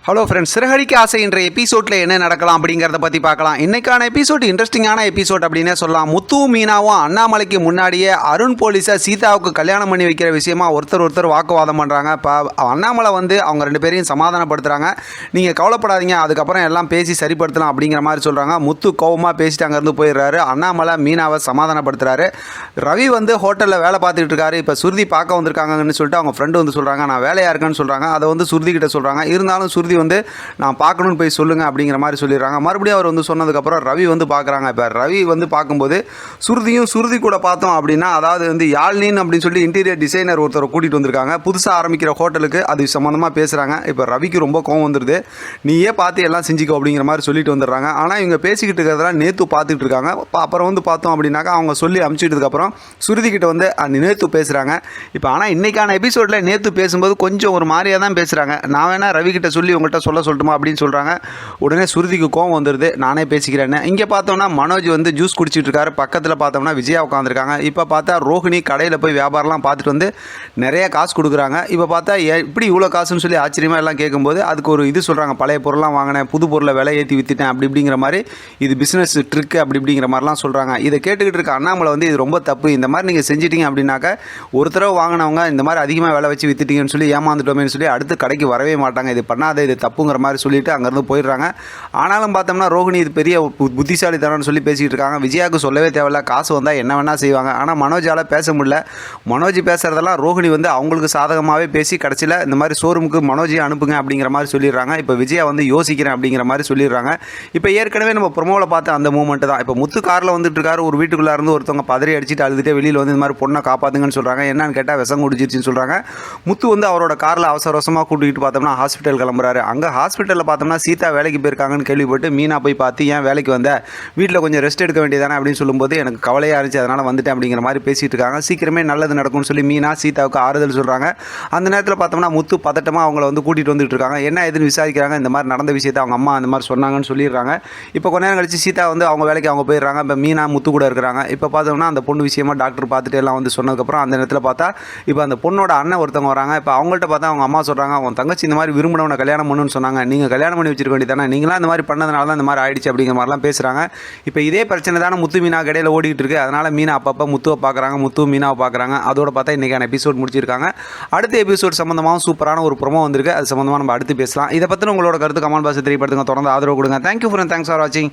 Hello friends, Siragadikka ஆசை என்ற எபிசோடில் என்ன நடக்கலாம் அப்படிங்கிறத பற்றி பார்க்கலாம். இன்றைக்கான எபிசோட் இன்ட்ரெஸ்டிங்கான எபிசோட் அப்படின்னே சொல்லலாம். முத்து மீனாவும் அண்ணாமலைக்கு முன்னாடியே அருண் போலீஸை சீதாவுக்கு கல்யாணம் பண்ணி வைக்கிற விஷயமா ஒருத்தர் வாக்குவாதம் பண்ணுறாங்க. இப்போ அண்ணாமலை அவங்க ரெண்டு பேரையும் சமாதானப்படுத்துகிறாங்க. நீங்கள் கவலைப்படாதீங்க, அதுக்கப்புறம் எல்லாம் பேசி சரிப்படுத்தலாம் அப்படிங்கிற மாதிரி சொல்கிறாங்க. முத்து கோவமாக பேசிட்டு அங்கேருந்து போயிடுறாரு. அண்ணாமலை மீனாவை சமாதானப்படுத்துகிறாரு. ரவி ஹோட்டலில் வேலை பார்த்துட்டு இருக்காரு. இப்போ சுருதி பார்க்க வந்திருக்காங்கன்னு சொல்லிட்டு அவங்க ஃப்ரெண்டு சொல்கிறாங்க, நான் வேலையாக இருக்கேன்னு சொல்கிறாங்க. அதை சுருதி கிட்ட சொல்கிறாங்க. இருந்தாலும் சுருதி நான் பார்க்கணும்னு போய் சொல்லுங்க அப்படிங்கிற மாதிரி சொல்லிடுறாங்க. மறுபடியும் அவர் சொன்னதுக்கப்புறம் ரவி பார்க்குறாங்க. இப்போ ரவி பார்க்கும்போது சுருதி கூட பார்த்தோம் அப்படின்னா, அதாவது யாழ்னின் அப்படின்னு சொல்லி இன்டீரியர் டிசைனர் ஒருத்தரை கூட்டிகிட்டு வந்திருக்காங்க. புதுசாக ஆரம்பிக்கிற ஹோட்டலுக்கு அது சம்மந்தமாக பேசுகிறாங்க. இப்போ ரவிக்கு ரொம்ப கோவம் வந்துடுது. நீயே பார்த்து எல்லாம் செஞ்சுக்கோ அப்படிங்கிற மாதிரி சொல்லிட்டு வந்துடுறாங்க. ஆனால் இவங்க பேசிக்கிட்டு இருக்கிறதெல்லாம் நேத்து பார்த்துட்டு இருக்காங்க. அப்புறம் பார்த்தோம் அப்படின்னாக்கா அவங்க சொல்லி அனுப்பிச்சிட்டதுக்கப்புறம் சுருதி கிட்ட நேத்து பேசுகிறாங்க. இப்போ ஆனால் இன்றைக்கான எபிசோடில் நேத்து பேசும்போது கொஞ்சம் ஒரு மாதிரியாக தான் பேசுகிறாங்க. நான் வேணா ரவி கிட்ட சொல்லி உங்கள்கிட்ட சொல்லட்டுமா அப்படின்னு சொல்கிறாங்க. உடனே சுருதிக்கு கோவம் வந்துடுது. நானே பேசிக்கிறேன்னு. இங்கே பார்த்தோம்னா மனோஜ் ஜூஸ் குடிச்சிட்டு இருக்காரு. பக்கத்தில் பார்த்தோம்னா விஜயா உட்காந்துருக்காங்க. இப்போ பார்த்தா ரோஹிணி கடையில் போய் வியாபாரம்லாம் பார்த்துட்டு நிறைய காசு கொடுக்குறாங்க. இப்போ பார்த்தா இப்படி இவ்வளோ காசுன்னு சொல்லி ஆச்சரியமாக எல்லாம் கேட்கும்போது அதுக்கு ஒரு சொல்கிறாங்க, பழைய பொருள்லாம் வாங்கினேன், புது பொருளை விலை ஏற்றி விற்றுட்டேன் அப்படி இப்படிங்கிற மாதிரி, இது பிஸ்னஸ் ட்ரிக்கு அப்படி இப்படிங்கிற மாதிரிலாம் சொல்கிறாங்க. இதை கேட்டுக்கிட்டு இருக்க அண்ணாமலை இது ரொம்ப தப்பு, இந்த மாதிரி நீங்கள் செஞ்சிட்டீங்க அப்படின்னாக்கா ஒரு தடவை வாங்கினவங்க இந்த மாதிரி அதிகமாக விலை வச்சு விற்றுட்டீங்கன்னு சொல்லி ஏமாந்துட்டோமேன்னு சொல்லி அடுத்து கடைக்கு வரவே மாட்டாங்க. இது பண்ணாத, இது தப்புங்கிற மாதிரி சொல்லிட்டு அங்கேருந்து போயிடுறாங்க. ஆனாலும் பார்த்தோம்னா ரோஹிணி இது பெரிய புத்திசாலித்தனம்னு சொல்லி பேசிக்கிட்டு இருக்காங்க. விஜயாவுக்கு சொல்லவே தேவையில்ல, காசு வந்தால் என்ன வேணால் செய்வாங்க. ஆனால் மனோஜால் பேச முடியல. மனோஜ் பேசுகிறதெல்லாம் ரோஹிணி அவங்களுக்கு சாதகமாகவே பேசி கடைசியில் இந்த மாதிரி ஷோரூமுக்கு மனோஜையும் அனுப்புங்க அப்படிங்கிற மாதிரி சொல்லிடுறாங்க. இப்போ விஜயா யோசிக்கிறேன் அப்படிங்கிற மாதிரி சொல்லிடுறாங்க. இப்போ ஏற்கனவே நம்ம ப்ரொமோவில் பார்த்த அந்த மூமெண்ட் தான். இப்போ முத்து காரில் வந்துட்டு இருக்காரு. ஒரு வீட்டுக்குள்ளே இருந்து ஒருத்தவங்க பதறி அடிச்சுட்டு அழுதுட்டு வெளியில் இந்த மாதிரி பொண்ணை காப்பாற்றுங்கன்னு சொல்கிறாங்க. என்னன்னு கேட்டால் விஷம் குடிச்சிருச்சுன்னு சொல்கிறாங்க. முத்து அவரோட காரில் அவசரமாக கூட்டிகிட்டு பார்த்தோம்னா ஹாஸ்பிட்டல் கிளம்புறாரு. அங்கே ஹாஸ்பிட்டலில் பார்த்தோம்னா சீதா வேலைக்கு போயிருக்காங்கன்னு கேள்விப்பட்டு மீனா போய் பார்த்து ஏன் வேலைக்கு வந்த, வீட்டில் கொஞ்சம் ரெஸ்ட் எடுக்க வேண்டியதானே அப்படின்னு சொல்லும்போது எனக்கு கவலையாக இருந்துச்சு, அதனால் வந்துட்டேன் அப்படிங்கிற மாதிரி பேசிகிட்டு இருக்காங்க. சீக்கிரமே நல்லது நடக்கும்னு சொல்லி மீனா சீதாவுக்கு ஆறுதல் சொல்கிறாங்க. அந்த நேரத்தில் பார்த்தோம்னா முத்து பதட்டமாக அவங்கள கூட்டிகிட்டு வந்துட்டு இருக்காங்க. என்ன எதுன்னு விசாரிக்கிறாங்க. இந்த மாதிரி நடந்த விஷயத்தை அவங்க அம்மா அந்த மாதிரி சொன்னாங்கன்னு சொல்லிடுறாங்க. இப்போ கொஞ்ச நேரம் கழிச்சு சீதா அவங்க வேலைக்கு அவங்க போயிடுறாங்க. இப்போ மீனா முத்து கூட இருக்கிறாங்க. இப்போ பார்த்தோம்னா அந்த பொண்ணு விஷயமா டாக்டர் பார்த்துட்டு எல்லாம் சொன்னதுக்கப்புறம் அந்த நேரத்தில் பார்த்தா இப்போ அந்த பொண்ணோட அண்ணன் ஒருத்தவங்க வராங்க. இப்போ அவங்கள்ட்ட பார்த்தா அவங்க அம்மா சொல்கிறாங்க, அவங்க தங்கச்சி இந்த மாதிரி விரும்பினவனை கல்யாணம் பண்ணுன்னு சொன்னாங்க, நீங்கள் கல்யாணம் பண்ணி வச்சிருக்க வேண்டியதானே, நீங்களாம் இந்த மாதிரி பண்ணதுனால தான் இந்த மாதிரி ஆயிடுச்சு அப்படிங்கிற மாதிரிலாம் பேசுகிறாங்க. இப்போ இதே பிரச்சனை தானே முத்து மீனா கடையில் ஓடிக்கிட்டு இருக்குது. அதனால் மீனா அப்பப்போ முத்துவை பார்க்குறாங்க, முத்து மீனாவை பார்க்குறாங்க. அதோட பார்த்தா இன்றைக்கான எபிசோட் முடிச்சிருக்காங்க. அடுத்த எபிசோட் சம்மந்தமாக சூப்பரான ஒரு ப்ரோமோ வந்திருக்கு. அது சம்மந்தமாக நம்ம அடுத்து பேசலாம். இதை பற்றி உங்களோட கருத்து கமெண்ட் பாக்ஸில் தெரியப்படுத்துங்க. தொடர்ந்து ஆதரவு கொடுங்க. தேங்க்யூ ஃபார் வாட்சிங்.